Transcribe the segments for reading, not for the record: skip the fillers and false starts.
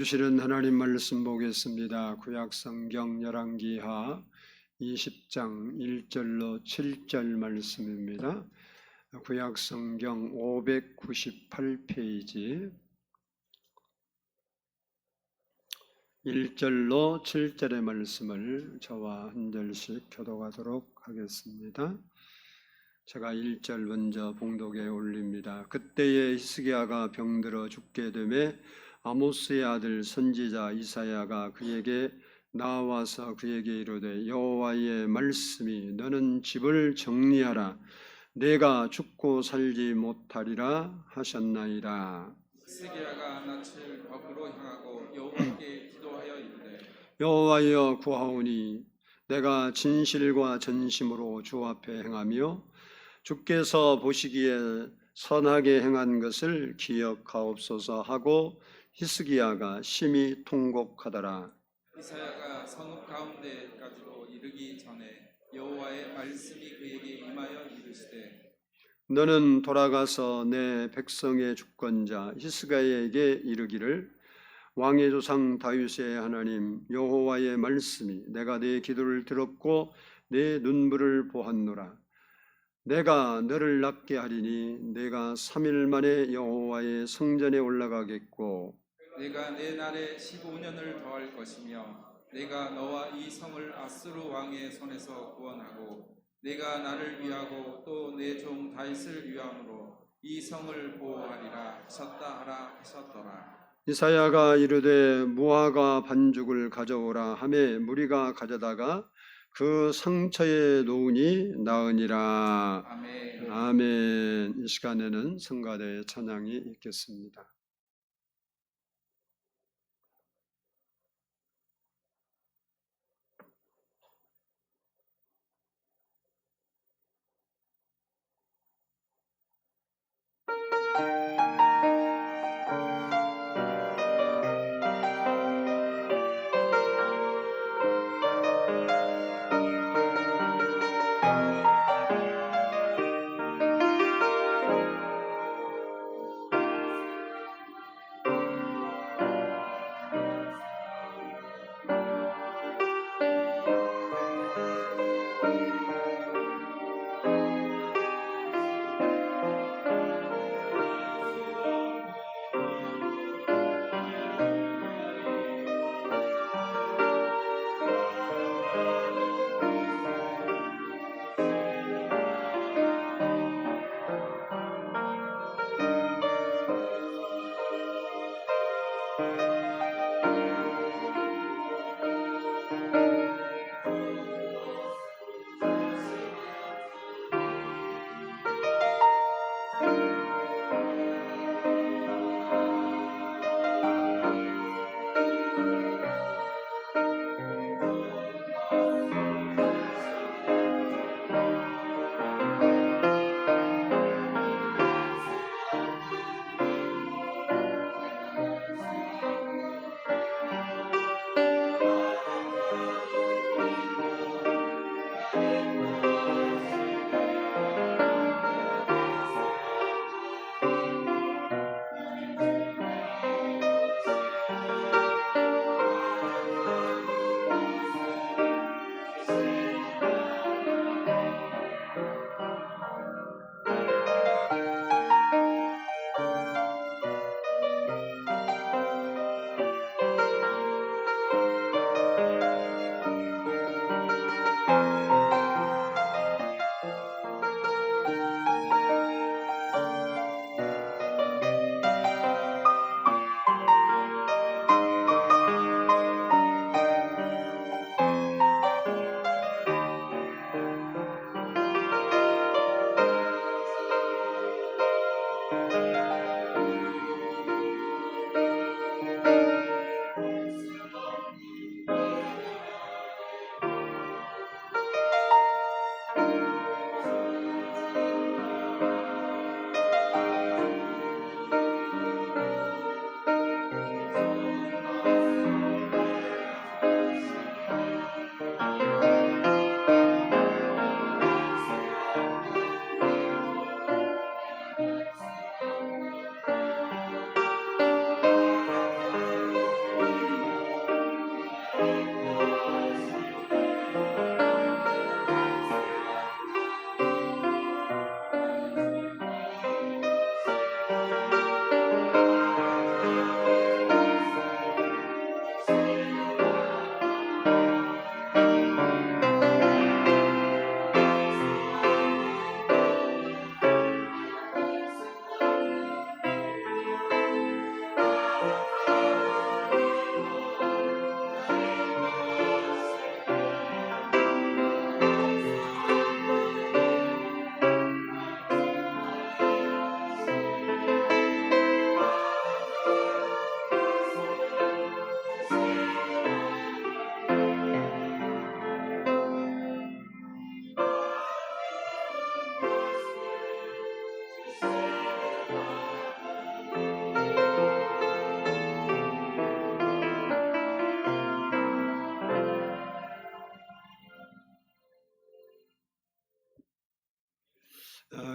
주시는 하나님 말씀 보겠습니다. 구약성경 열왕기하 20장 1절로 7절 말씀입니다. 구약성경 598페이지 1절로 7절의 말씀을 저와 한 절씩 교독하도록 하겠습니다. 제가 1절 먼저 봉독에 올립니다. 그때에 히스기야가 병들어 죽게 되매 아모스의 아들 선지자 이사야가 그에게 나와서 그에게 이르되 여호와의 말씀이 너는 집을 정리하라 내가 죽고 살지 못하리라 하셨나이다. 히스기야가 낯을 밖으로 향하고 여호와께 기도하여 이르되 여호와여 구하오니 내가 진실과 전심으로 주 앞에 행하며 주께서 보시기에 선하게 행한 것을 기억하옵소서 하고 히스기야가 심히 통곡하더라. 이사야가 성읍 가운데까지도 이르기 전에 여호와의 말씀이 그에게 임하여 이르시되 너는 돌아가서 내 백성의 주권자 히스기야에게 이르기를 왕의 조상 다윗의 하나님 여호와의 말씀이 내가 네 기도를 들었고 내 눈물을 보았노라. 내가 너를 낫게 하리니 내가 3일 만에 여호와의 성전에 올라가겠고 내가 내 날에 15년을 더할 것이며 내가 너와 이 성을 아스루 왕의 손에서 구원하고 내가 나를 위하고 또 내 종 다윗을 위함으로 이 성을 보호하리라 하셨다 하라 하셨더라. 이사야가 이르되 무화과 반죽을 가져오라 하매 무리가 가져다가 그 상처에 놓으니 나으니라. 아멘. 아멘. 이 시간에는 성가대의 찬양이 있겠습니다.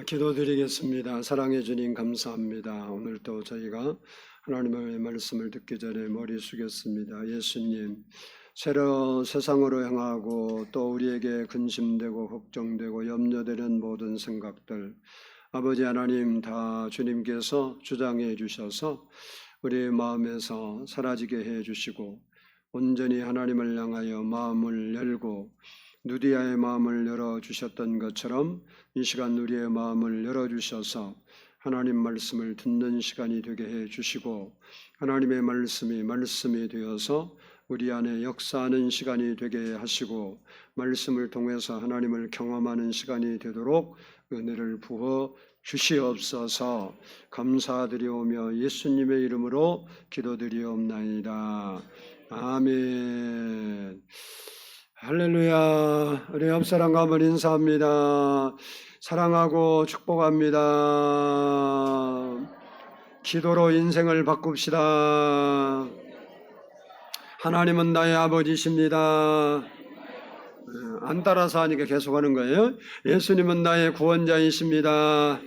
기도드리겠습니다. 사랑해 주님 감사합니다. 오늘 또 저희가 하나님의 말씀을 듣기 전에 머리 숙였습니다. 예수님, 새로 세상으로 향하고 또 우리에게 근심되고 걱정되고 염려되는 모든 생각들, 아버지 하나님 다 주님께서 주장해 주셔서 우리의 마음에서 사라지게 해 주시고 온전히 하나님을 향하여 마음을 열고 누디아의 마음을 열어주셨던 것처럼 이 시간 우리의 마음을 열어주셔서 하나님 말씀을 듣는 시간이 되게 해주시고 하나님의 말씀이 되어서 우리 안에 역사하는 시간이 되게 하시고 말씀을 통해서 하나님을 경험하는 시간이 되도록 은혜를 부어 주시옵소서. 감사드리오며 예수님의 이름으로 기도드리옵나이다. 아멘. 할렐루야. 우리 옆 사람과 한번 인사합니다. 사랑하고 축복합니다. 기도로 인생을 바꿉시다. 하나님은 나의 아버지십니다. 안 따라서 하니까 계속하는 거예요. 예수님은 나의 구원자이십니다.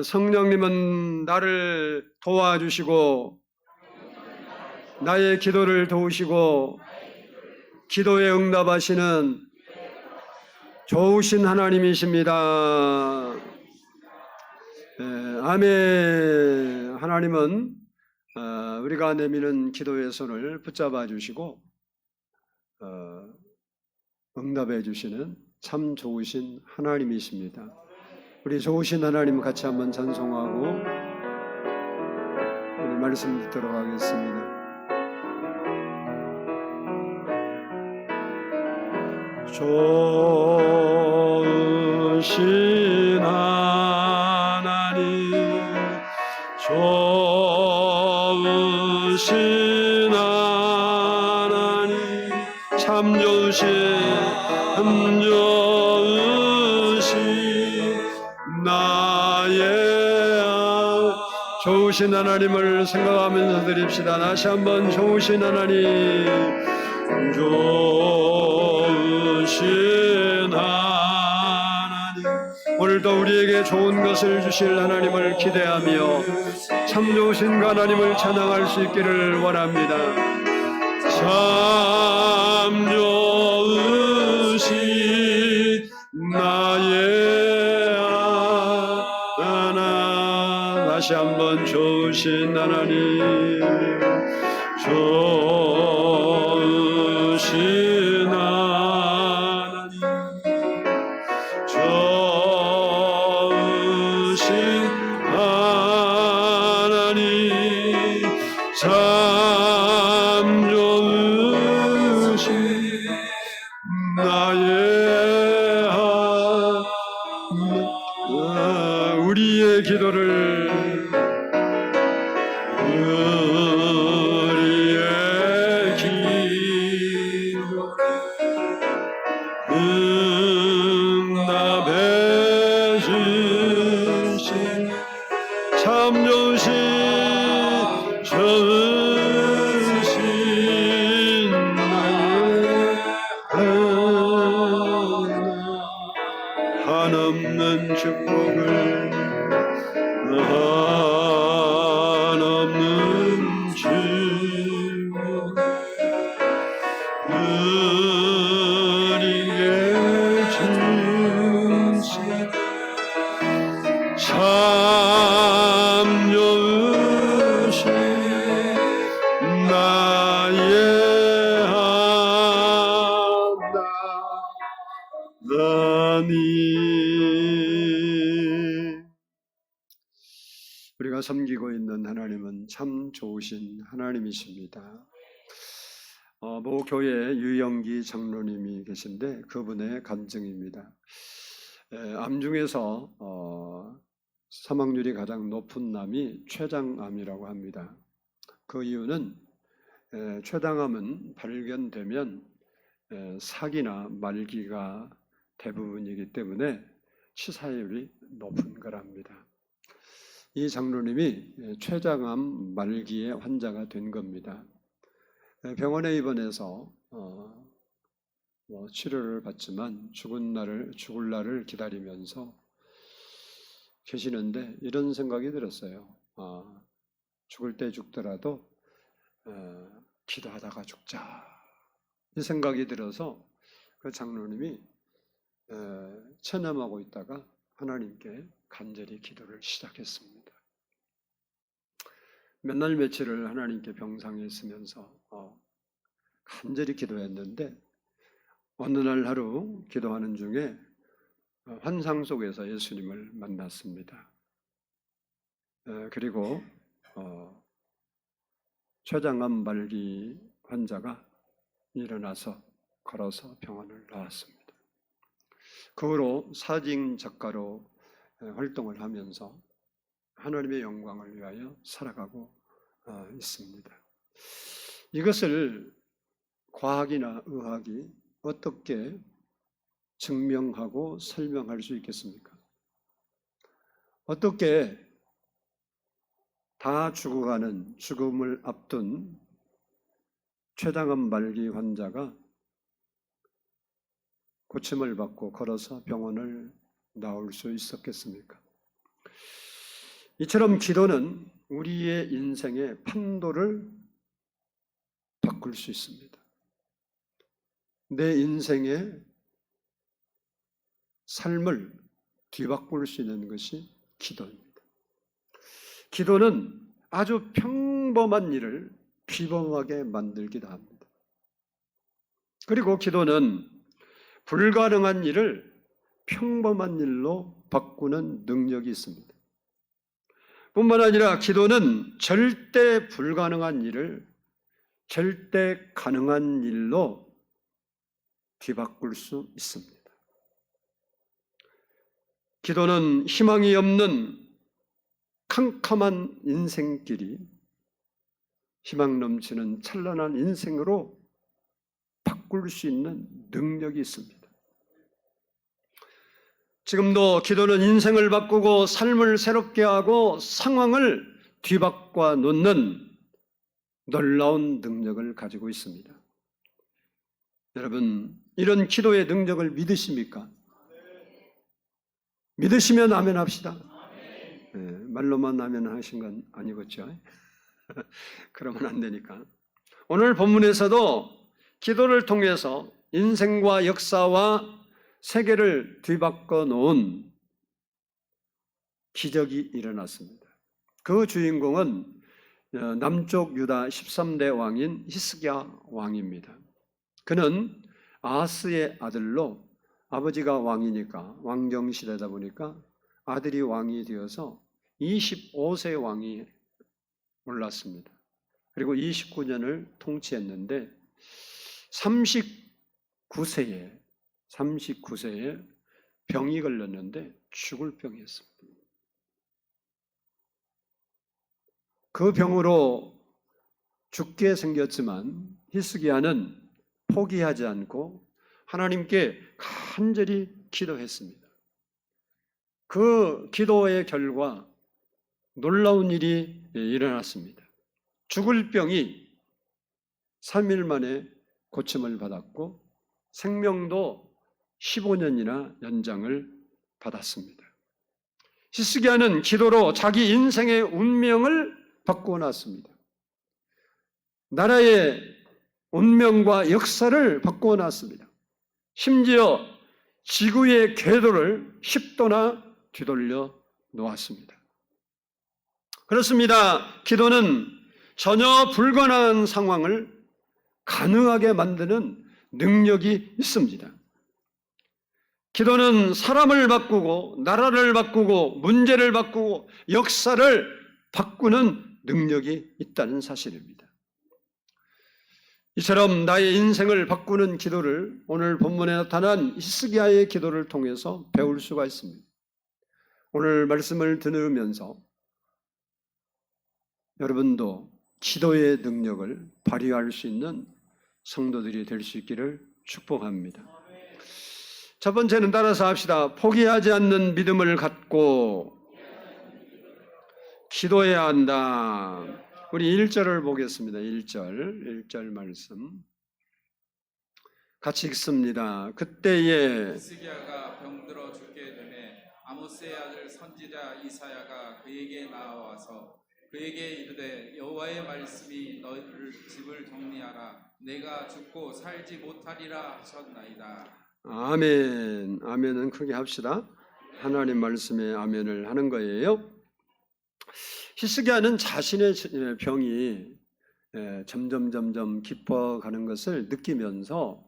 성령님은 나를 도와주시고 나의 기도를 도우시고 기도에 응답하시는 좋으신 하나님이십니다. 아멘. 하나님은 우리가 내미는 기도의 손을 붙잡아 주시고 응답해 주시는 참 좋으신 하나님이십니다. 우리 좋으신 하나님 같이 한번 찬송하고 우리 말씀 듣도록 하겠습니다. 좋으신 하나님, 좋으신 하나님, 참 좋으신 나의 좋으신 하나님을 생각하면서 드립시다. 다시 한번 좋으신 하나님, 좋으신 하나님, 오늘도 우리에게 좋은 것을 주실 하나님을 기대하며 참 좋으신 하나님을 찬양할 수 있기를 원합니다. 참 좋으신 나의 하나님, 다시 한번 좋으신 하나님, 좋으신 하나님, 좋으신 하나님, 참 좋으신 나의 하나님, 우리의 기도를 응답해 주신 참 좋으신 나의 한없는 축복을 한없는 축복 참 좋으신 나의 하나님. 우리가 섬기고 있는 하나님은 참 좋으신 하나님이십니다. 모 교회 유영기 장로님이 계신데 그분의 감정입니다. 암 중에서 사망률이 가장 높은 암이 췌장암이라고 합니다. 그 이유는 췌장암은 발견되면 사기나 말기가 대부분이기 때문에 치사율이 높은 거랍니다. 이 장로님이 췌장암 말기의 환자가 된 겁니다. 병원에 입원해서 치료를 받지만 죽을 날을 기다리면서 계시는데 이런 생각이 들었어요. 죽을 때 죽더라도 기도하다가 죽자. 이 생각이 들어서 그 장로님이 체념하고 있다가 하나님께 간절히 기도를 시작했습니다. 몇 날 며칠을 하나님께 병상에 있으면서 간절히 기도했는데 어느 날 하루 기도하는 중에 환상 속에서 예수님을 만났습니다. 그리고 췌장암 말기 환자가 일어나서 걸어서 병원을 나왔습니다. 그 후로 사직 작가로 활동을 하면서 하나님의 영광을 위하여 살아가고 있습니다. 이것을 과학이나 의학이 어떻게 증명하고 설명할 수 있겠습니까? 어떻게 다 죽어가는 죽음을 앞둔 췌장암 말기 환자가 고침을 받고 걸어서 병원을 나올 수 있었겠습니까? 이처럼 기도는 우리의 인생의 판도를 바꿀 수 있습니다. 내 인생의 삶을 뒤바꿀 수 있는 것이 기도입니다. 기도는 아주 평범한 일을 비범하게 만들기도 합니다. 그리고 기도는 불가능한 일을 평범한 일로 바꾸는 능력이 있습니다. 뿐만 아니라 기도는 절대 불가능한 일을 절대 가능한 일로 뒤바꿀 수 있습니다. 기도는 희망이 없는 캄캄한 인생길이 희망 넘치는 찬란한 인생으로 바꿀 수 있는 능력이 있습니다. 지금도 기도는 인생을 바꾸고 삶을 새롭게 하고 상황을 뒤바꿔 놓는 놀라운 능력을 가지고 있습니다. 여러분, 이런 기도의 능력을 믿으십니까? 믿으시면 아멘 합시다. 말로만 아멘 하신 건 아니겠죠? 그러면 안 되니까. 오늘 본문에서도 기도를 통해서 인생과 역사와 세계를 뒤바꿔 놓은 기적이 일어났습니다. 그 주인공은 남쪽 유다 13대 왕인 히스기야 왕입니다. 그는 아하스의 아들로 아버지가 왕이니까 왕정시대다 보니까 아들이 왕이 되어서 25세 왕이 올랐습니다. 그리고 29년을 통치했는데 39세에 병이 걸렸는데 죽을 병이었습니다. 그 병으로 죽게 생겼지만 히스기야는 포기하지 않고 하나님께 간절히 기도했습니다. 그 기도의 결과 놀라운 일이 일어났습니다. 죽을 병이 3일 만에 고침을 받았고 생명도 15년이나 연장을 받았습니다. 히스기야는 기도로 자기 인생의 운명을 바꾸어놨습니다. 나라의 운명과 역사를 바꾸어놨습니다. 심지어 지구의 궤도를 10도나 뒤돌려 놓았습니다. 그렇습니다. 기도는 전혀 불가능한 상황을 가능하게 만드는 능력이 있습니다. 기도는 사람을 바꾸고 나라를 바꾸고 문제를 바꾸고 역사를 바꾸는 능력이 있다는 사실입니다. 이처럼 나의 인생을 바꾸는 기도를 오늘 본문에 나타난 히스기야의 기도를 통해서 배울 수가 있습니다. 오늘 말씀을 들으면서 여러분도 기도의 능력을 발휘할 수 있는 성도들이 될 수 있기를 축복합니다. 첫 번째는 따라서 합시다. 포기하지 않는 믿음을 갖고 기도해야 한다. 우리 1절을 보겠습니다. 1절 말씀. 같이 읽습니다. 그때에 히스기야가 병들어 죽게 되매 아모스의 아들 선지자 이사야가 그에게 나와서 그에게 이르되 여호와의 말씀이 너를 집을 정리하라 내가 죽고 살지 못하리라 하셨나이다. 아멘. 아멘은 크게 합시다. 하나님 말씀에 아멘을 하는 거예요. 히스기야는 자신의 병이 점점 깊어가는 것을 느끼면서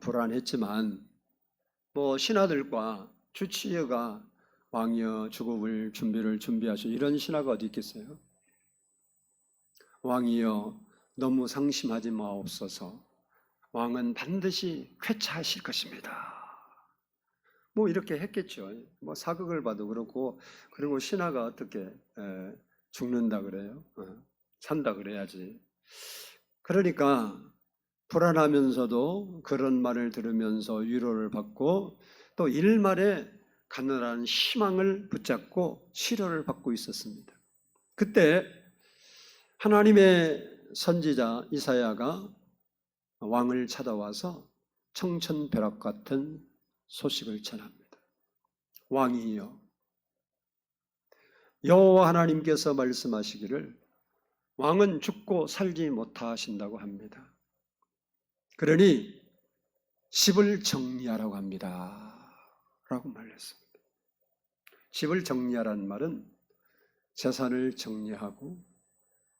불안했지만 뭐 신하들과 주치의가 왕이여 죽을 준비를 준비하시오, 이런 신하가 어디 있겠어요? 왕이여 너무 상심하지 마옵소서, 왕은 반드시 쾌차하실 것입니다. 뭐 이렇게 했겠죠. 뭐 사극을 봐도 그렇고, 그리고 신하가 어떻게 죽는다 그래요? 산다 그래야지. 그러니까 불안하면서도 그런 말을 들으면서 위로를 받고 또 일말에 가느다란 희망을 붙잡고 치료를 받고 있었습니다. 그때 하나님의 선지자 이사야가 왕을 찾아와서 청천벼락 같은 소식을 전합니다. 왕이여, 여호와 하나님께서 말씀하시기를 왕은 죽고 살지 못하신다고 합니다. 그러니 집을 정리하라고 합니다 라고 말했습니다. 집을 정리하라는 말은 재산을 정리하고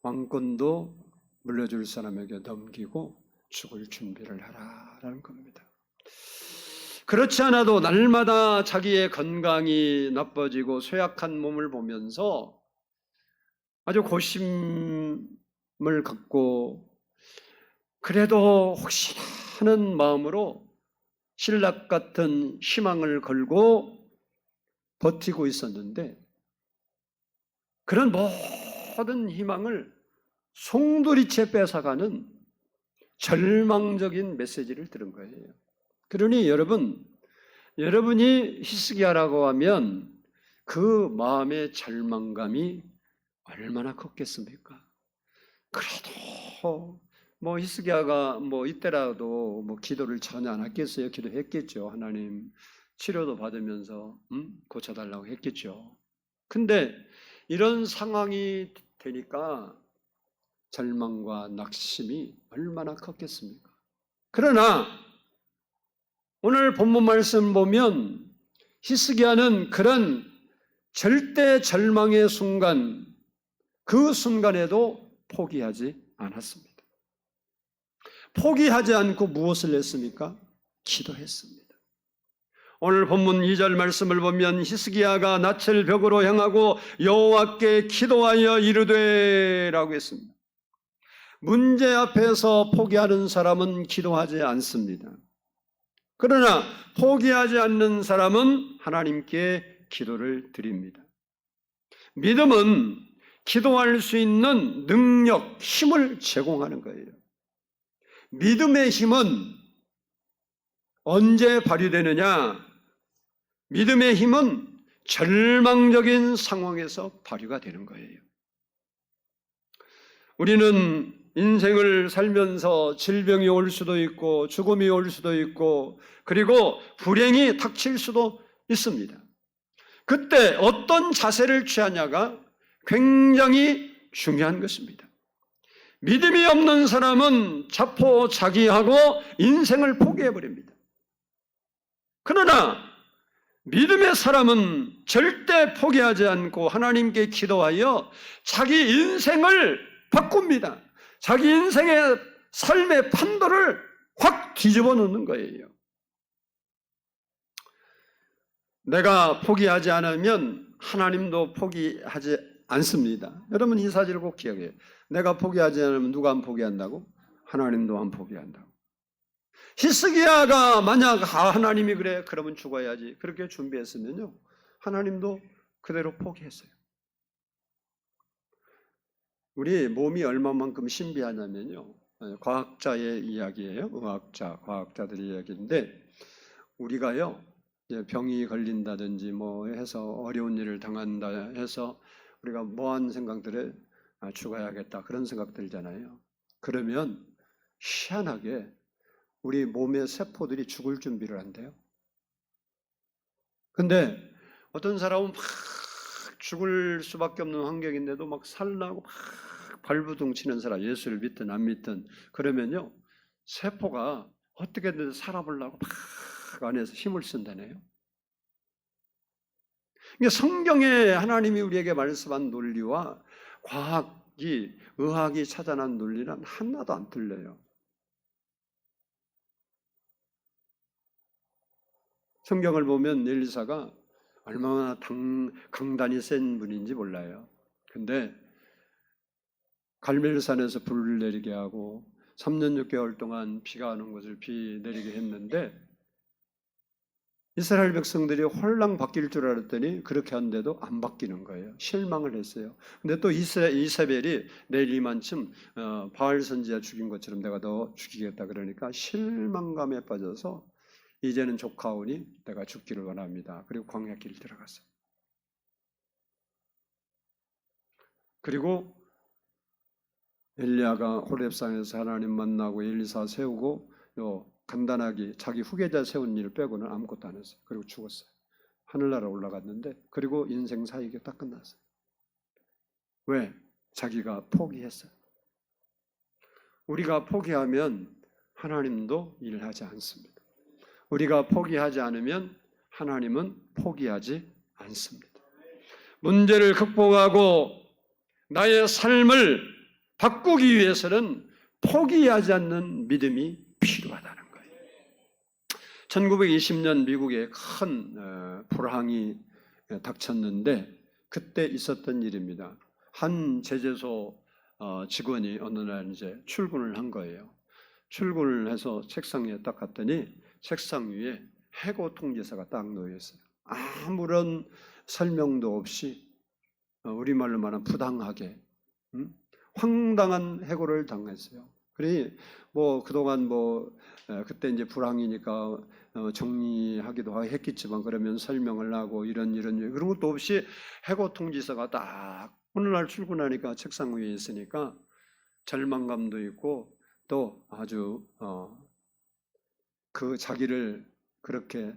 왕권도 물려줄 사람에게 넘기고 죽을 준비를 하라라는 겁니다. 그렇지 않아도 날마다 자기의 건강이 나빠지고 쇠약한 몸을 보면서 아주 고심을 갖고 그래도 혹시나 하는 마음으로 신락 같은 희망을 걸고 버티고 있었는데 그런 모든 희망을 송두리째 뺏어가는 절망적인 메시지를 들은 거예요. 그러니 여러분이 히스기야라고 하면 그 마음의 절망감이 얼마나 컸겠습니까? 그래도 뭐 히스기야가 뭐 이때라도 뭐 기도를 전혀 안 했겠어요? 기도했겠죠. 하나님 치료도 받으면서 고쳐달라고 했겠죠. 근데 이런 상황이 되니까 절망과 낙심이 얼마나 컸겠습니까? 그러나 오늘 본문 말씀 보면 히스기야는 그런 절대 절망의 순간, 그 순간에도 포기하지 않았습니다. 포기하지 않고 무엇을 했습니까? 기도했습니다. 오늘 본문 2절 말씀을 보면 히스기야가 낯을 벽으로 향하고 여호와께 기도하여 이르되 라고 했습니다. 문제 앞에서 포기하는 사람은 기도하지 않습니다. 그러나 포기하지 않는 사람은 하나님께 기도를 드립니다. 믿음은 기도할 수 있는 능력, 힘을 제공하는 거예요. 믿음의 힘은 언제 발휘되느냐? 믿음의 힘은 절망적인 상황에서 발휘가 되는 거예요. 우리는 인생을 살면서 질병이 올 수도 있고 죽음이 올 수도 있고 그리고 불행이 닥칠 수도 있습니다. 그때 어떤 자세를 취하냐가 굉장히 중요한 것입니다. 믿음이 없는 사람은 자포자기하고 인생을 포기해버립니다. 그러나 믿음의 사람은 절대 포기하지 않고 하나님께 기도하여 자기 인생을 바꿉니다. 자기 인생의 삶의 판도를 확 뒤집어 놓는 거예요. 내가 포기하지 않으면 하나님도 포기하지 않습니다. 여러분 이 사실을 꼭 기억해요. 내가 포기하지 않으면 누가 안 포기한다고? 하나님도 안 포기한다고. 히스기야가 만약 하나님이 그래 그러면 죽어야지 그렇게 준비했으면요 하나님도 그대로 포기했어요. 우리 몸이 얼마만큼 신비하냐면요, 과학자의 이야기예요. 과학자들의 이야기인데 우리가요 병이 걸린다든지 뭐 해서 어려운 일을 당한다 해서 우리가 뭐한 생각들에 죽어야겠다 그런 생각 들잖아요. 그러면 희한하게 우리 몸의 세포들이 죽을 준비를 한대요. 근데 어떤 사람은 막 죽을 수밖에 없는 환경인데도 막 살라고 막 발부둥치는 사람, 예수를 믿든 안 믿든 그러면요, 세포가 어떻게든 살아보려고 막 안에서 힘을 쓴다네요. 그러니까 성경에 하나님이 우리에게 말씀한 논리와 과학이, 의학이 찾아낸 논리는 하나도 안 틀려요. 성경을 보면 엘리사가 얼마나 강단이 센 분인지 몰라요. 근데 갈멜산에서 불을 내리게 하고 3년 6개월 동안 비가 오는 것을 비 내리게 했는데 이스라엘 백성들이 홀랑 바뀔 줄 알았더니 그렇게 하는데도 안 바뀌는 거예요. 실망을 했어요. 근데 또 이세벨이 내일 이만큼 바알 선지자 죽인 것처럼 내가 너 죽이겠다 그러니까 실망감에 빠져서 이제는 조카오니 내가 죽기를 원합니다. 그리고 광야길을 들어갔어요. 그리고 엘리야가 호렙산에서 하나님 만나고 엘리사 세우고 간단하게 자기 후계자 세운 일 빼고는 아무것도 안 했어요. 그리고 죽었어요. 하늘나라 올라갔는데 그리고 인생 사역이 딱 끝났어요. 왜? 자기가 포기했어요. 우리가 포기하면 하나님도 일하지 않습니다. 우리가 포기하지 않으면 하나님은 포기하지 않습니다. 문제를 극복하고 나의 삶을 바꾸기 위해서는 포기하지 않는 믿음이 필요하다는 거예요. 1920년 미국에 큰 불황이 닥쳤는데 그때 있었던 일입니다. 한 제재소 직원이 어느 날 이제 출근을 한 거예요. 출근을 해서 책상 위에 딱 갔더니 책상 위에 해고 통지서가 딱 놓여 있어요. 아무런 설명도 없이 우리말로 말하면 부당하게 황당한 해고를 당했어요. 그러니 그동안 그때 이제 불황이니까 정리하기도 했겠지만 그러면 설명을 하고 이런 그런 것도 없이 해고 통지서가 딱 어느 날 출근하니까 책상 위에 있으니까 절망감도 있고 또 아주 그 자기를 그렇게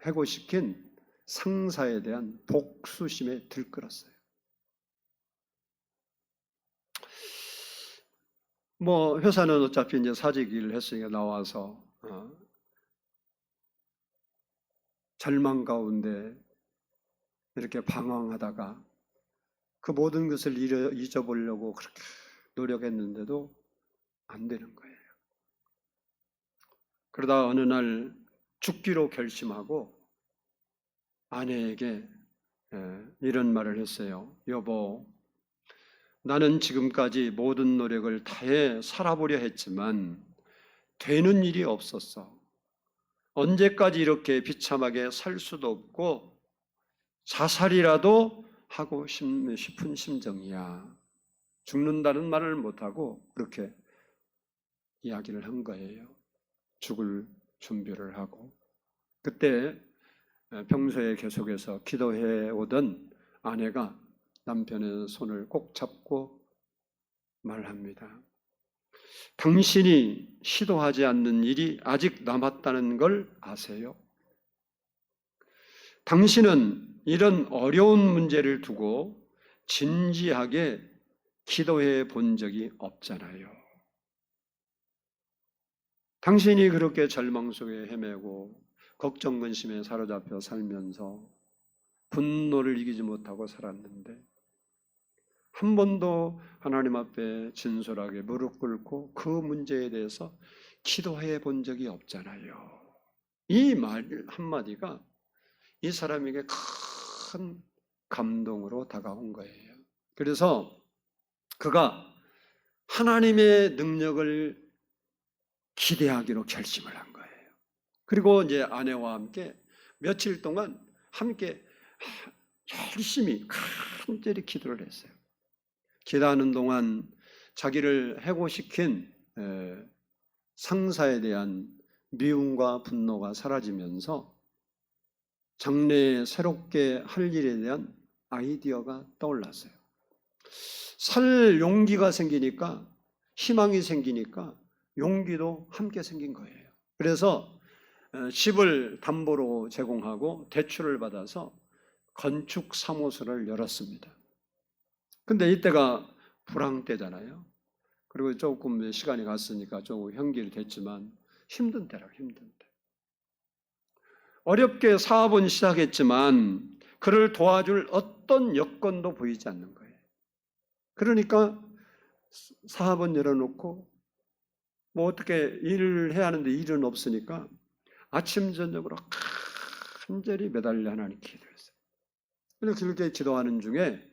해고시킨 상사에 대한 복수심에 들끓었어요. 회사는 어차피 이제 사직 일을 했으니까 나와서 절망 가운데 이렇게 방황하다가 그 모든 것을 잊어보려고 그렇게 노력했는데도 안 되는 거예요. 그러다 어느 날 죽기로 결심하고 아내에게 이런 말을 했어요. 여보, 나는 지금까지 모든 노력을 다해 살아보려 했지만 되는 일이 없었어. 언제까지 이렇게 비참하게 살 수도 없고 자살이라도 하고 싶은 심정이야. 죽는다는 말을 못하고 그렇게 이야기를 한 거예요. 죽을 준비를 하고. 그때 평소에 계속해서 기도해 오던 아내가 남편의 손을 꼭 잡고 말합니다. 당신이 시도하지 않는 일이 아직 남았다는 걸 아세요? 당신은 이런 어려운 문제를 두고 진지하게 기도해 본 적이 없잖아요. 당신이 그렇게 절망 속에 헤매고 걱정 근심에 사로잡혀 살면서 분노를 이기지 못하고 살았는데 한 번도 하나님 앞에 진솔하게 무릎 꿇고 그 문제에 대해서 기도해 본 적이 없잖아요. 이 말 한마디가 이 사람에게 큰 감동으로 다가온 거예요. 그래서 그가 하나님의 능력을 기대하기로 결심을 한 거예요. 그리고 이제 아내와 함께 며칠 동안 함께 열심히 간절히 기도를 했어요. 기도하는 동안 자기를 해고시킨 상사에 대한 미움과 분노가 사라지면서 장래에 새롭게 할 일에 대한 아이디어가 떠올랐어요. 살 용기가 생기니까, 희망이 생기니까 용기도 함께 생긴 거예요. 그래서 집을 담보로 제공하고 대출을 받아서 건축 사무소를 열었습니다. 근데 이때가 불황 때잖아요. 그리고 조금 시간이 갔으니까 조금 현기를 됐지만 힘든 때라고, 힘든 때. 어렵게 사업은 시작했지만 그를 도와줄 어떤 여건도 보이지 않는 거예요. 그러니까 사업은 열어놓고 뭐 어떻게 일을 해야 하는데 일은 없으니까 아침 저녁으로 간절히 매달려 하나님께 기도했어요. 그래서 그렇게 기도하는 중에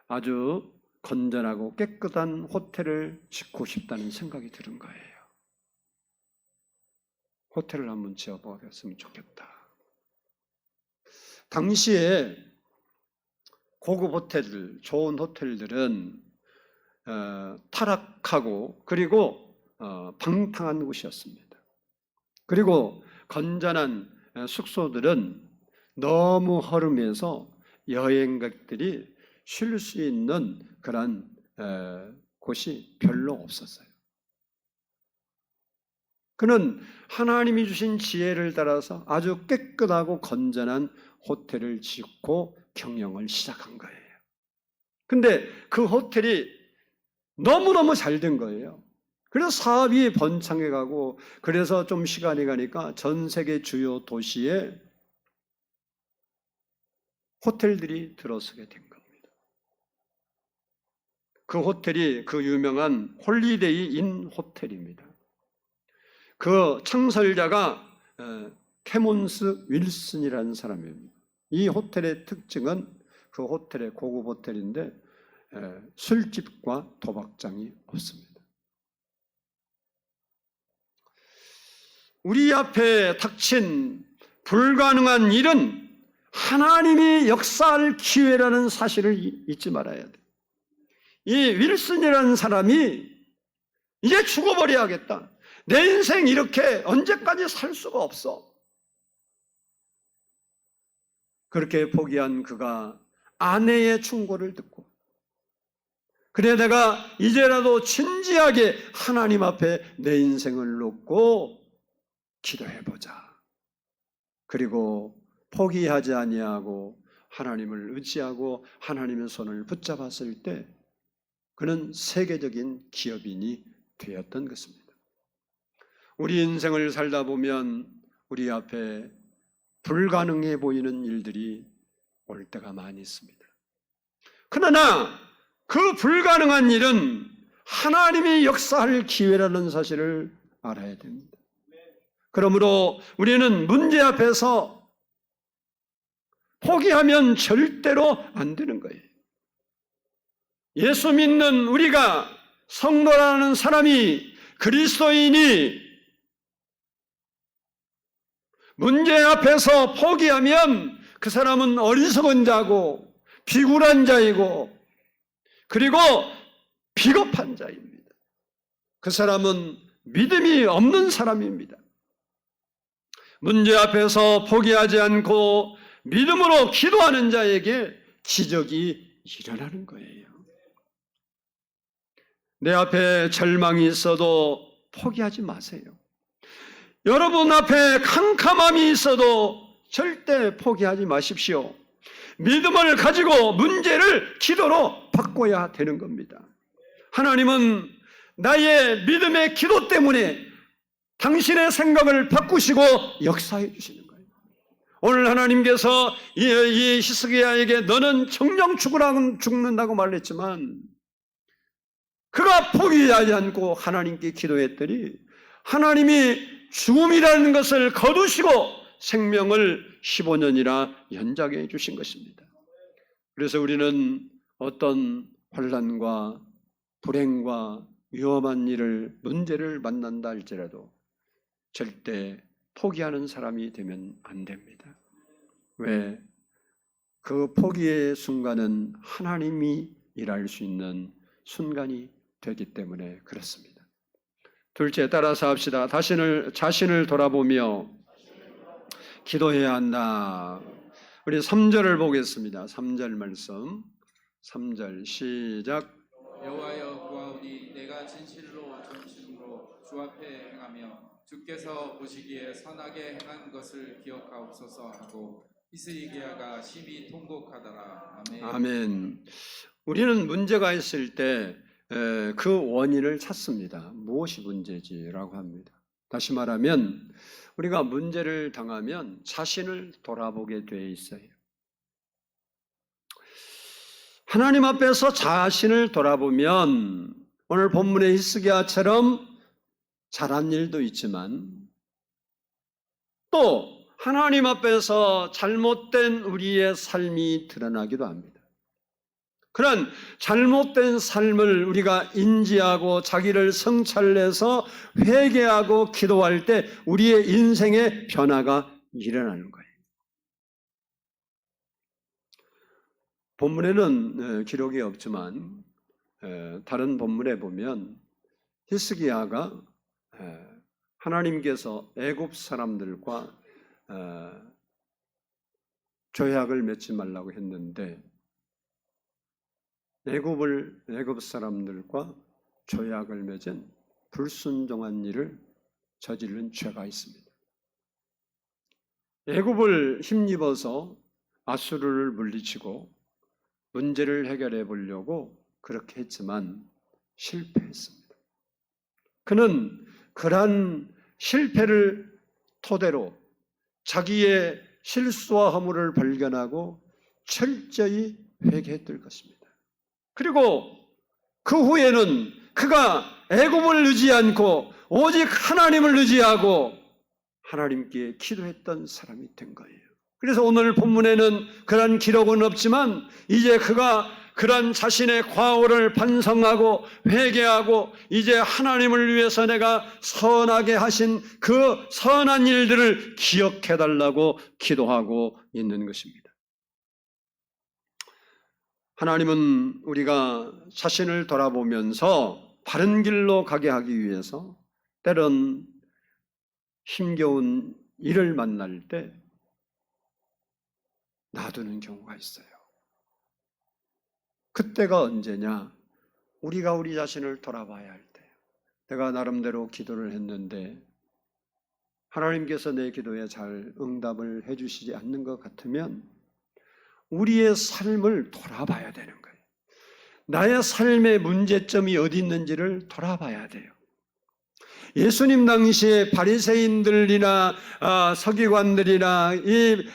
아주 건전하고 깨끗한 호텔을 짓고 싶다는 생각이 들은 거예요. 호텔을 한번 지어보았으면 좋겠다. 당시에 고급 호텔들, 좋은 호텔들은 타락하고 그리고 방탕한 곳이었습니다. 그리고 건전한 숙소들은 너무 허름해서 여행객들이 쉴 수 있는 그런 곳이 별로 없었어요. 그는 하나님이 주신 지혜를 따라서 아주 깨끗하고 건전한 호텔을 짓고 경영을 시작한 거예요. 근데 그 호텔이 너무너무 잘 된 거예요. 그래서 사업이 번창해 가고, 그래서 좀 시간이 가니까 전 세계 주요 도시에 호텔들이 들어서게 된 겁니다. 그 호텔이 그 유명한 홀리데이 인 호텔입니다. 그 창설자가 캐몬스 윌슨이라는 사람입니다. 이 호텔의 특징은 그 호텔의 고급 호텔인데 술집과 도박장이 없습니다. 우리 앞에 닥친 불가능한 일은 하나님이 역사할 기회라는 사실을 잊지 말아야 돼. 이 윌슨이라는 사람이 이제 죽어버려야겠다. 내 인생 이렇게 언제까지 살 수가 없어. 그렇게 포기한 그가 아내의 충고를 듣고, 그래 내가 이제라도 진지하게 하나님 앞에 내 인생을 놓고 기도해보자. 그리고 포기하지 아니하고 하나님을 의지하고 하나님의 손을 붙잡았을 때 그는 세계적인 기업인이 되었던 것입니다. 우리 인생을 살다 보면 우리 앞에 불가능해 보이는 일들이 올 때가 많이 있습니다. 그러나 그 불가능한 일은 하나님이 역사할 기회라는 사실을 알아야 됩니다. 그러므로 우리는 문제 앞에서 포기하면 절대로 안 되는 거예요. 예수 믿는 우리가, 성도라는 사람이, 그리스도인이 문제 앞에서 포기하면 그 사람은 어리석은 자고 비굴한 자이고 그리고 비겁한 자입니다. 그 사람은 믿음이 없는 사람입니다. 문제 앞에서 포기하지 않고 믿음으로 기도하는 자에게 기적이 일어나는 거예요. 내 앞에 절망이 있어도 포기하지 마세요. 여러분 앞에 캄캄함이 있어도 절대 포기하지 마십시오. 믿음을 가지고 문제를 기도로 바꿔야 되는 겁니다. 하나님은 나의 믿음의 기도 때문에 당신의 생각을 바꾸시고 역사해 주시는 거예요. 오늘 하나님께서 이 히스기야에게 너는 정령 죽는다고 말했지만 그가 포기하지 않고 하나님께 기도했더니 하나님이 죽음이라는 것을 거두시고 생명을 15년이나 연장해 주신 것입니다. 그래서 우리는 어떤 환난과 불행과 위험한 일을, 문제를 만난다 할지라도 절대 포기하는 사람이 되면 안 됩니다. 왜? 그 포기의 순간은 하나님이 일할 수 있는 순간이 되기 때문에 그렇습니다. 둘째, 따라서 합시다. 자신을 돌아보며 기도해야 한다. 우리 3절을 보겠습니다. 3절 말씀. 3절 시작. 여호와여 구하오니 내가 진실로 전심으로 주 앞에 행하며 주께서 보시기에 선하게 행한 것을 기억하옵소서 하고 히스기야가 심히 통곡하더라. 아멘. 아멘. 우리는 문제가 있을 때 그 원인을 찾습니다. 무엇이 문제지라고 합니다. 다시 말하면 우리가 문제를 당하면 자신을 돌아보게 돼 있어요. 하나님 앞에서 자신을 돌아보면 오늘 본문의 히스기야처럼 잘한 일도 있지만 또 하나님 앞에서 잘못된 우리의 삶이 드러나기도 합니다. 그런 잘못된 삶을 우리가 인지하고 자기를 성찰해서 회개하고 기도할 때 우리의 인생의 변화가 일어나는 거예요. 본문에는 기록이 없지만 다른 본문에 보면 히스기야가 하나님께서 애굽 사람들과 조약을 맺지 말라고 했는데 애굽 사람들과 조약을 맺은 불순종한 일을 저지른 죄가 있습니다. 애굽을 힘입어서 아수르를 물리치고 문제를 해결해 보려고 그렇게 했지만 실패했습니다. 그는 그러한 실패를 토대로 자기의 실수와 허물을 발견하고 철저히 회개했을 것입니다. 그리고 그 후에는 그가 애굽을 의지 않고 오직 하나님을 의지하고 하나님께 기도했던 사람이 된 거예요. 그래서 오늘 본문에는 그런 기록은 없지만 이제 그가 그런 자신의 과오를 반성하고 회개하고 이제 하나님을 위해서 내가 선하게 하신 그 선한 일들을 기억해달라고 기도하고 있는 것입니다. 하나님은 우리가 자신을 돌아보면서 바른 길로 가게 하기 위해서 때론 힘겨운 일을 만날 때 놔두는 경우가 있어요. 그때가 언제냐? 우리가 우리 자신을 돌아봐야 할 때. 내가 나름대로 기도를 했는데 하나님께서 내 기도에 잘 응답을 해주시지 않는 것 같으면 우리의 삶을 돌아봐야 되는 거예요. 나의 삶의 문제점이 어디 있는지를 돌아봐야 돼요. 예수님 당시에 바리새인들이나 서기관들이나 이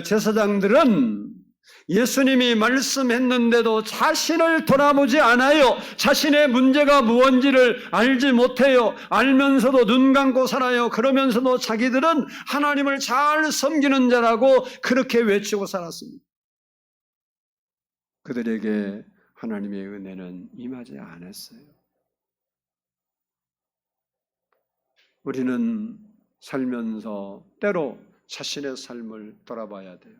제사장들은 예수님이 말씀했는데도 자신을 돌아보지 않아요. 자신의 문제가 무엇인지를 알지 못해요. 알면서도 눈 감고 살아요. 그러면서도 자기들은 하나님을 잘 섬기는 자라고 그렇게 외치고 살았습니다. 그들에게 하나님의 은혜는 임하지 않았어요. 우리는 살면서 때로 자신의 삶을 돌아봐야 돼요.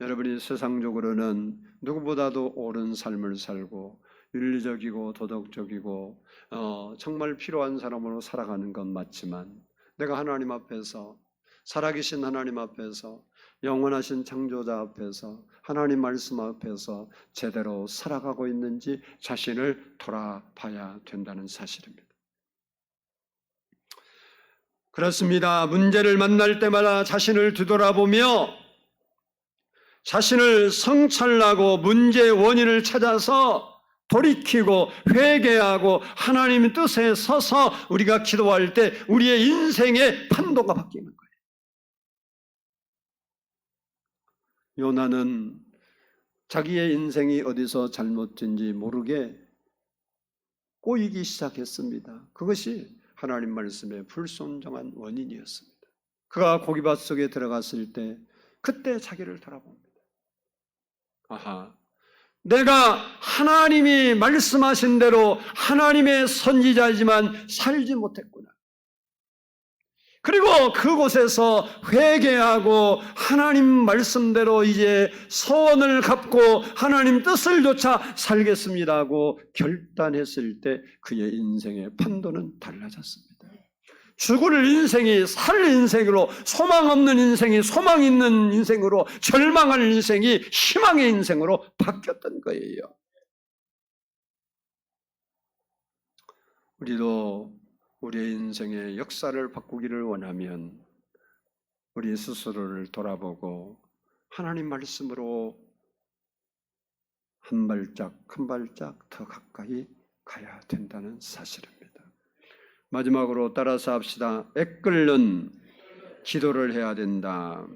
여러분이 세상적으로는 누구보다도 옳은 삶을 살고 윤리적이고 도덕적이고 정말 필요한 사람으로 살아가는 건 맞지만 내가 하나님 앞에서 살아계신 하나님 앞에서 영원하신 창조자 앞에서 하나님 말씀 앞에서 제대로 살아가고 있는지 자신을 돌아봐야 된다는 사실입니다. 그렇습니다. 문제를 만날 때마다 자신을 뒤돌아보며 자신을 성찰하고 문제의 원인을 찾아서 돌이키고 회개하고 하나님의 뜻에 서서 우리가 기도할 때 우리의 인생의 판도가 바뀌는 거예요. 요나는 자기의 인생이 어디서 잘못된지 모르게 꼬이기 시작했습니다. 그것이 하나님 말씀에 불순종한 원인이었습니다. 그가 고기밭 속에 들어갔을 때 그때 자기를 돌아봅니다. 아하, 내가 하나님이 말씀하신 대로 하나님의 선지자이지만 살지 못했구나. 그리고 그곳에서 회개하고 하나님 말씀대로 이제 소원을 갚고 하나님 뜻을 좇아 살겠습니다 하고 결단했을 때 그의 인생의 판도는 달라졌습니다. 죽을 인생이 살 인생으로, 소망 없는 인생이 소망 있는 인생으로, 절망할 인생이 희망의 인생으로 바뀌었던 거예요. 우리도 우리의 인생의 역사를 바꾸기를 원하면 우리 스스로를 돌아보고 하나님 말씀으로 한 발짝 한 발짝 더 가까이 가야 된다는 사실입니다. 마지막으로 따라서 합시다. 애끓는 기도를 해야 된다.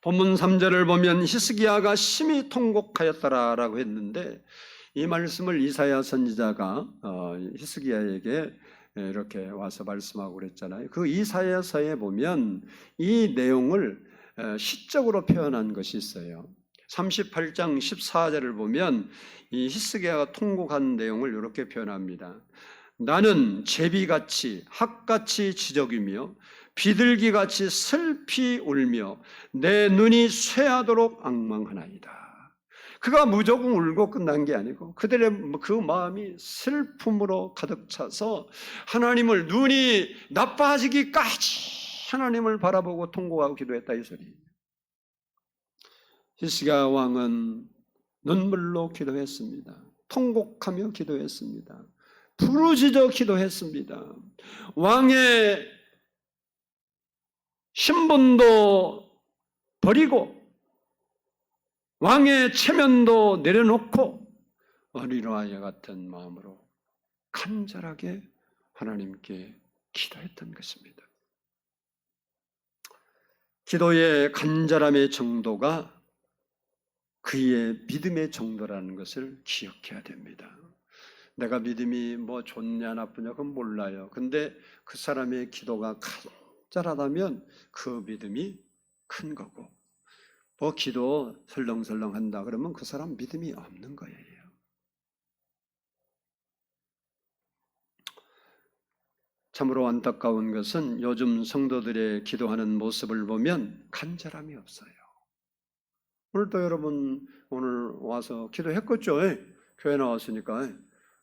본문 3절을 보면 히스기야가 심히 통곡하였더라라고 했는데 이 말씀을 이사야 선지자가 히스기야에게 이렇게 와서 말씀하고 그랬잖아요. 그 이사야서에 보면 이 내용을 시적으로 표현한 것이 있어요. 38장 14절을 보면 이 히스기야가 통곡한 내용을 이렇게 표현합니다. 나는 제비같이 학같이 지저귀며 비둘기같이 슬피 울며 내 눈이 쇠하도록 앙망하나이다. 그가 무조건 울고 끝난 게 아니고 그들의 그 마음이 슬픔으로 가득 차서 하나님을 눈이 나빠지기까지 하나님을 바라보고 통곡하고 기도했다 이 소리. 히스기야 왕은 눈물로 기도했습니다. 통곡하며 기도했습니다. 부르짖어 기도했습니다. 왕의 신분도 버리고 왕의 체면도 내려놓고 어린아이와 같은 마음으로 간절하게 하나님께 기도했던 것입니다. 기도의 간절함의 정도가 그의 믿음의 정도라는 것을 기억해야 됩니다. 내가 믿음이 뭐 좋냐 나쁘냐 그건 몰라요. 근데 그 사람의 기도가 간절하다면 그 믿음이 큰 거고, 뭐 기도 설렁설렁 한다 그러면 그 사람 믿음이 없는 거예요. 참으로 안타까운 것은 요즘 성도들의 기도하는 모습을 보면 간절함이 없어요. 오늘도 여러분 오늘 와서 기도했겠죠? 교회 나왔으니까.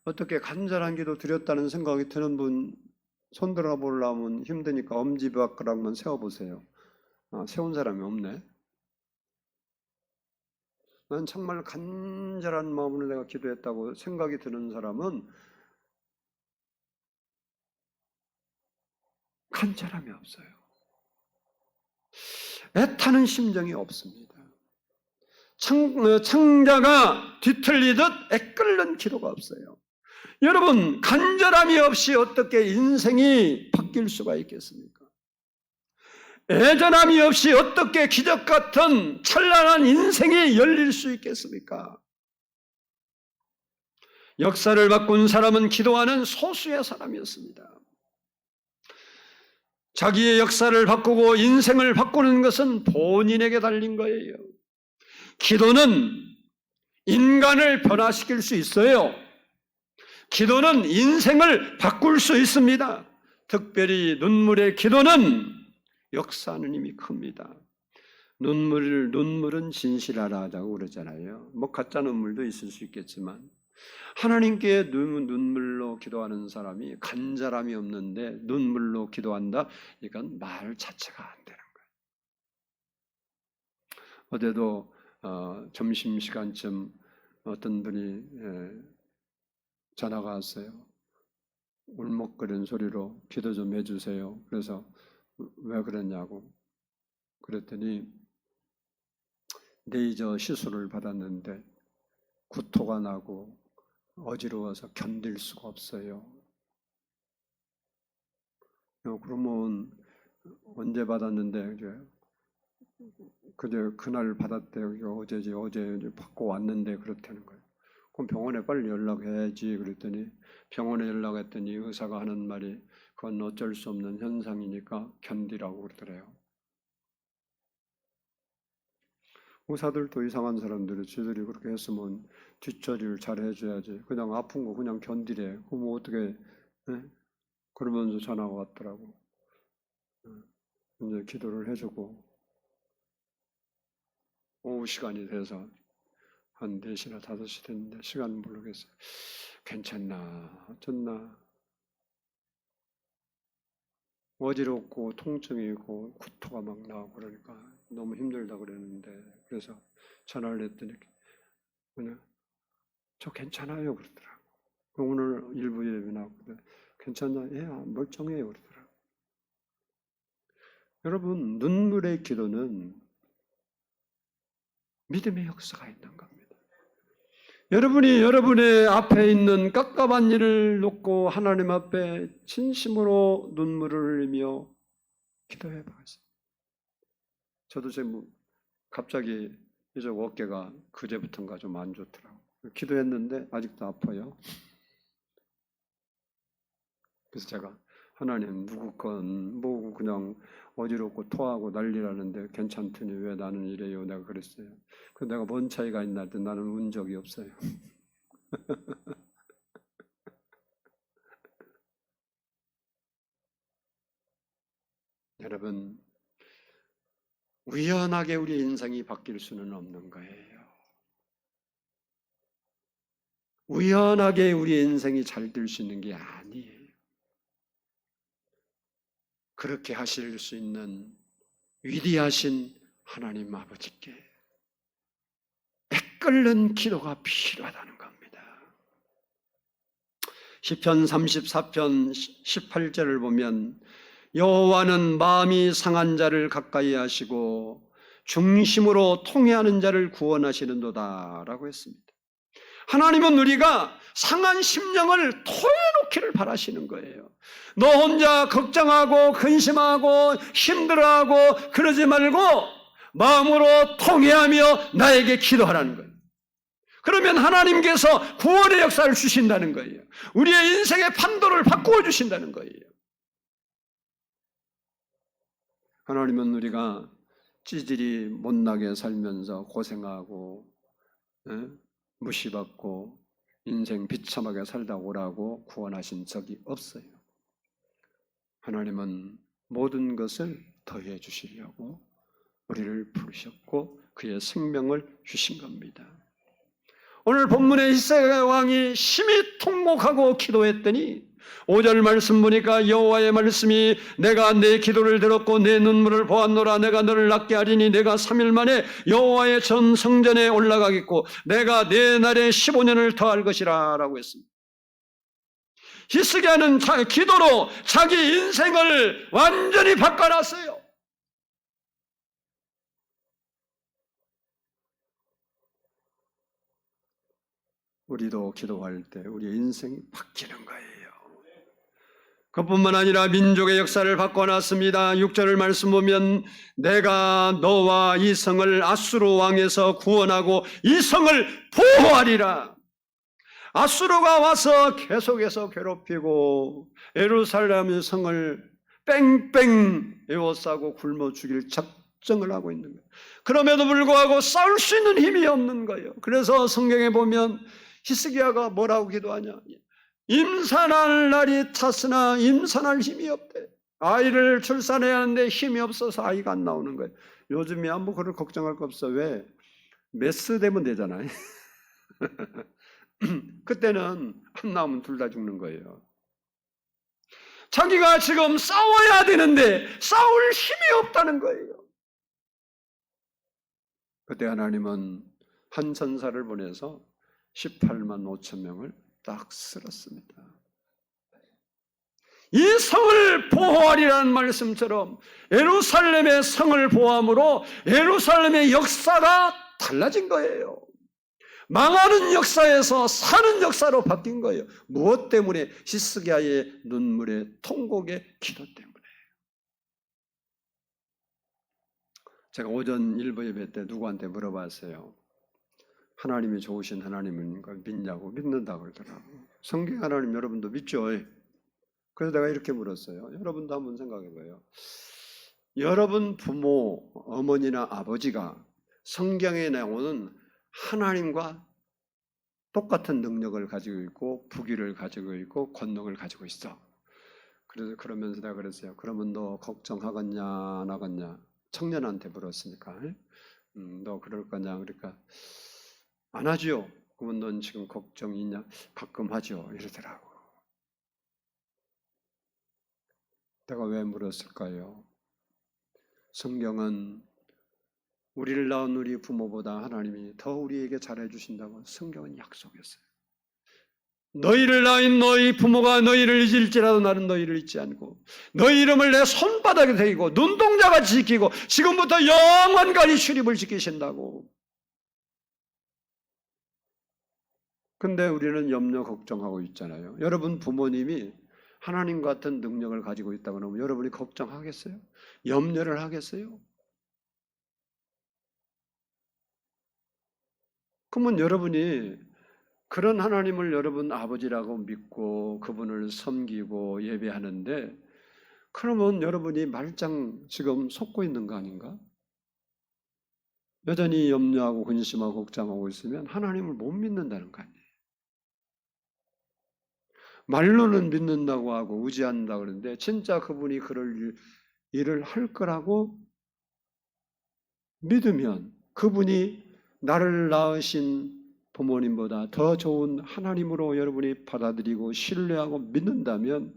어떻게 간절한 기도 드렸다는 생각이 드는 분 손 들어 보려면 힘드니까 엄지발가락만 세워보세요. 세운 사람이 없네. 난 정말 간절한 마음으로 내가 기도했다고 생각이 드는 사람은 간절함이 없어요. 애타는 심정이 없습니다. 창자가 뒤틀리듯 애끓는 기도가 없어요. 여러분, 간절함이 없이 어떻게 인생이 바뀔 수가 있겠습니까? 애절함이 없이 어떻게 기적 같은 찬란한 인생이 열릴 수 있겠습니까? 역사를 바꾼 사람은 기도하는 소수의 사람이었습니다. 자기의 역사를 바꾸고 인생을 바꾸는 것은 본인에게 달린 거예요. 기도는 인간을 변화시킬 수 있어요. 기도는 인생을 바꿀 수 있습니다. 특별히 눈물의 기도는 역사하는 힘이 큽니다. 눈물은 진실하라고 그러잖아요. 뭐 가짜 눈물도 있을 수 있겠지만 하나님께 눈물로 기도하는 사람이 간절함이 없는데 눈물로 기도한다? 이건 말 자체가 안 되는 거예요. 어제도 점심시간쯤 어떤 분이 전화가 왔어요. 울먹거리는 소리로 기도 좀 해주세요. 그래서 왜 그랬냐고 그랬더니 레이저 시술을 받았는데 구토가 나고 어지러워서 견딜 수가 없어요. 그러면 언제 받았는데 그날 받았대요. 어제 받고 왔는데 그렇다는 거예요. 그럼 병원에 빨리 연락해야지 그랬더니 병원에 연락했더니 의사가 하는 말이 그건 어쩔 수 없는 현상이니까 견디라고 그러더래요. 의사들도 이상한 사람들이 지들이 그렇게 했으면 뒷처리를 잘 해줘야지. 그냥 아픈 거 그냥 견디래. 그럼 어떻게 그러면서 전화가 왔더라고. 이제 기도를 해주고 오후 시간이 돼서 한 4시나 5시 됐는데 시간은 모르겠어요. 괜찮나 어쩌나 어지럽고 통증이 있고 구토가 막 나고 그러니까 너무 힘들다 그랬는데 그래서 전화를 했더니 그냥 저 괜찮아요 그러더라고. 오늘 일부 예배 나왔거든. 괜찮냐? 멀쩡해요. 그러더라고요. 여러분, 눈물의 기도는 믿음의 역사가 있는 겁니다. 여러분이 여러분의 앞에 있는 깝깝한 일을 놓고 하나님 앞에 진심으로 눈물을 흘리며 기도해 보세요. 저도 지금 갑자기 이쪽 어깨가 그제부터인가 좀 안 좋더라고요. 기도했는데 아직도 아파요. 그래서 제가 하나님 누구 건 뭐고 그냥 어지럽고 토하고 난리라는데 괜찮더니 왜 나는 이래요? 내가 그랬어요. 그래서 내가 뭔 차이가 있나 했더니 나는 운 적이 없어요. 여러분, 우연하게 우리 인생이 바뀔 수는 없는 거예요. 우연하게 우리 인생이 잘 될 수 있는 게 아니에요. 그렇게 하실 수 있는 위대하신 하나님 아버지께 애끓는 기도가 필요하다는 겁니다. 시편 34편 18절을 보면 여호와는 마음이 상한 자를 가까이 하시고 중심으로 통회하는 자를 구원하시는도다 라고 했습니다. 하나님은 우리가 상한 심령을 토해놓기를 바라시는 거예요. 너 혼자 걱정하고 근심하고 힘들어하고 그러지 말고 마음으로 통회하며 나에게 기도하라는 거예요. 그러면 하나님께서 구원의 역사를 주신다는 거예요. 우리의 인생의 판도를 바꾸어 주신다는 거예요. 하나님은 우리가 찌질이 못나게 살면서 고생하고 무시받고 인생 비참하게 살다 오라고 구원하신 적이 없어요. 하나님은 모든 것을 더해 주시려고 우리를 부르셨고 그의 생명을 주신 겁니다. 오늘 본문의 히스기야 왕이 심히 통곡하고 기도했더니 5절 말씀 보니까 여호와의 말씀이 내가 내 기도를 들었고 내 눈물을 보았노라. 내가 너를 낫게 하리니 내가 3일 만에 여호와의 전 성전에 올라가겠고 내가 내 날에 15년을 더할 것이라 라고 했습니다. 히스기야는 기도로 자기 인생을 완전히 바꿔놨어요. 우리도 기도할 때 우리의 인생이 바뀌는 거예요. 그뿐만 아니라 민족의 역사를 바꿔놨습니다. 6절을 말씀 보면 내가 너와 이 성을 아수르 왕에서 구원하고 이 성을 보호하리라. 아수르가 와서 계속해서 괴롭히고 예루살렘의 성을 뺑뺑 에워싸고 굶어 죽일 작정을 하고 있는 거예요. 그럼에도 불구하고 싸울 수 있는 힘이 없는 거예요. 그래서 성경에 보면 히스기야가 뭐라고 기도하냐? 임산할 날이 찼으나 임산할 힘이 없대. 아이를 출산해야 하는데 힘이 없어서 아이가 안 나오는 거예요. 요즘이야 뭐 그걸 걱정할 거 없어. 왜? 메스 되면 되잖아요. 그때는 안 나오면 둘 다 죽는 거예요. 자기가 지금 싸워야 되는데 싸울 힘이 없다는 거예요. 그때 하나님은 한 천사를 보내서 18만 5천 명을 딱 쓸었습니다. 이 성을 보호하리라는 말씀처럼 예루살렘의 성을 보호함으로 예루살렘의 역사가 달라진 거예요. 망하는 역사에서 사는 역사로 바뀐 거예요. 무엇 때문에? 히스기야의 눈물의 통곡의 기도 때문에. 제가 오전 일부 예배 때 누구한테 물어봤어요. 하나님이 좋으신 하나님인 걸 믿냐고. 믿는다고 그러더라고요. 성경 하나님 여러분도 믿죠? 그래서 내가 이렇게 물었어요. 여러분도 한번 생각해 봐요. 여러분 부모, 어머니나 아버지가 성경에 나오는 하나님과 똑같은 능력을 가지고 있고 부귀를 가지고 있고 권능을 가지고 있어. 그래서 그러면서 내가 그랬어요. 그러면 너 걱정하겠냐 안 하겠냐? 청년한테 물었으니까. 너 그럴 거냐? 그러니까 안 하지요. 그러면 넌 지금 걱정이 있냐? 가끔 하죠. 이러더라고. 내가 왜 물었을까요? 성경은 우리를 낳은 우리 부모보다 하나님이 더 우리에게 잘해 주신다고 성경은 약속했어요. 너희를 낳은 너희 부모가 너희를 잊을지라도 나는 너희를 잊지 않고 너희 이름을 내 손바닥에 새기고 눈동자가 지키고 지금부터 영원까지 출입을 지키신다고. 근데 우리는 염려 걱정하고 있잖아요. 여러분 부모님이 하나님 같은 능력을 가지고 있다고 하면 여러분이 걱정하겠어요? 염려를 하겠어요? 그러면 여러분이 그런 하나님을 여러분 아버지라고 믿고 그분을 섬기고 예배하는데 그러면 여러분이 말짱 지금 속고 있는 거 아닌가? 여전히 염려하고 근심하고 걱정하고 있으면 하나님을 못 믿는다는 거 아니에요. 말로는 믿는다고 하고 의지한다고 그러는데 진짜 그분이 그럴 일을 할 거라고 믿으면 그분이 나를 낳으신 부모님보다 더 좋은 하나님으로 여러분이 받아들이고 신뢰하고 믿는다면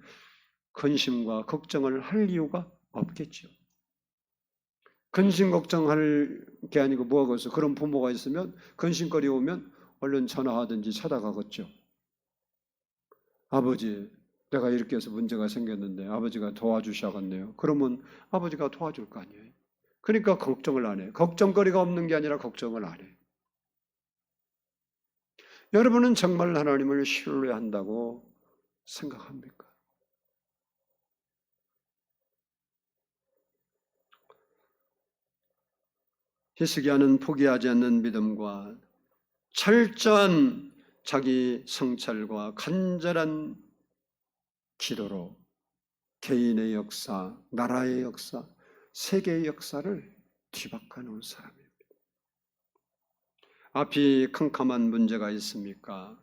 근심과 걱정을 할 이유가 없겠죠. 근심 걱정할 게 아니고 뭐하겠어. 그런 부모가 있으면 근심거리 오면 얼른 전화하든지 찾아가겠죠. 아버지, 내가 이렇게 해서 문제가 생겼는데 아버지가 도와주셔야겠네요. 그러면 아버지가 도와줄 거 아니에요. 그러니까 걱정을 안 해요. 걱정거리가 없는 게 아니라 걱정을 안 해요. 여러분은 정말 하나님을 신뢰한다고 생각합니까? 히스기야는 포기하지 않는 믿음과 철저한 자기 성찰과 간절한 기도로 개인의 역사, 나라의 역사, 세계의 역사를 뒤바꿔 놓은 사람입니다. 앞이 캄캄한 문제가 있습니까?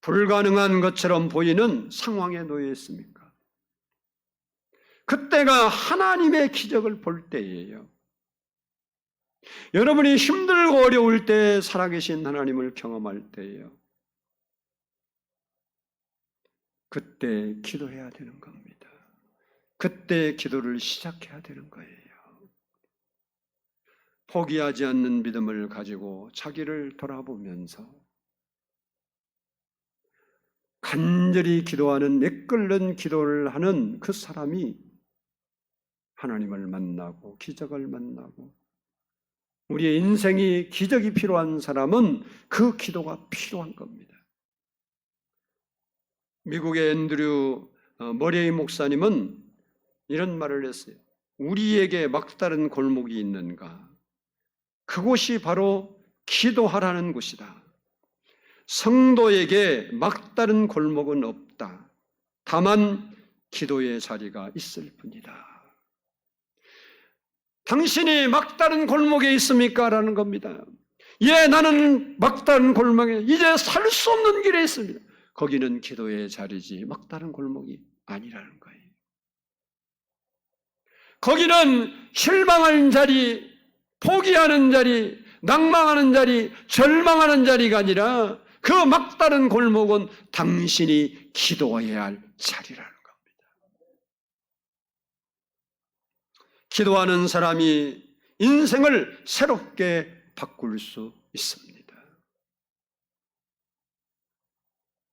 불가능한 것처럼 보이는 상황에 놓여 있습니까? 그때가 하나님의 기적을 볼 때예요. 여러분이 힘들고 어려울 때 살아계신 하나님을 경험할 때예요. 그때 기도해야 되는 겁니다. 그때 기도를 시작해야 되는 거예요. 포기하지 않는 믿음을 가지고 자기를 돌아보면서 간절히 기도하는 애끓는 기도를 하는 그 사람이 하나님을 만나고 기적을 만나고 우리의 인생이 기적이 필요한 사람은 그 기도가 필요한 겁니다. 미국의 앤드류 머레이 목사님은 이런 말을 했어요. 우리에게 막다른 골목이 있는가? 그곳이 바로 기도하라는 곳이다. 성도에게 막다른 골목은 없다. 다만 기도의 자리가 있을 뿐이다. 당신이 막다른 골목에 있습니까? 라는 겁니다. 예, 나는 막다른 골목에 이제 살 수 없는 길에 있습니다. 거기는 기도의 자리지 막다른 골목이 아니라는 거예요. 거기는 실망하는 자리, 포기하는 자리, 낭망하는 자리, 절망하는 자리가 아니라 그 막다른 골목은 당신이 기도해야 할 자리라는 겁니다. 기도하는 사람이 인생을 새롭게 바꿀 수 있습니다.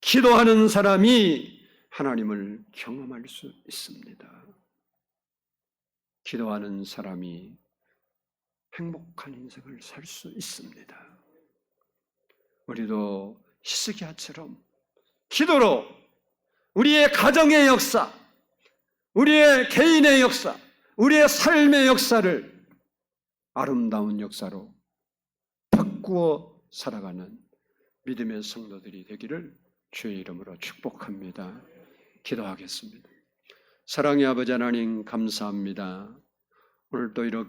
기도하는 사람이 하나님을 경험할 수 있습니다. 기도하는 사람이 행복한 인생을 살 수 있습니다. 우리도 히스기야처럼 기도로 우리의 가정의 역사, 우리의 개인의 역사, 우리의 삶의 역사를 아름다운 역사로 바꾸어 살아가는 믿음의 성도들이 되기를 주의 이름으로 축복합니다. 기도하겠습니다. 사랑의 아버지 하나님 감사합니다. 오늘 또 이렇게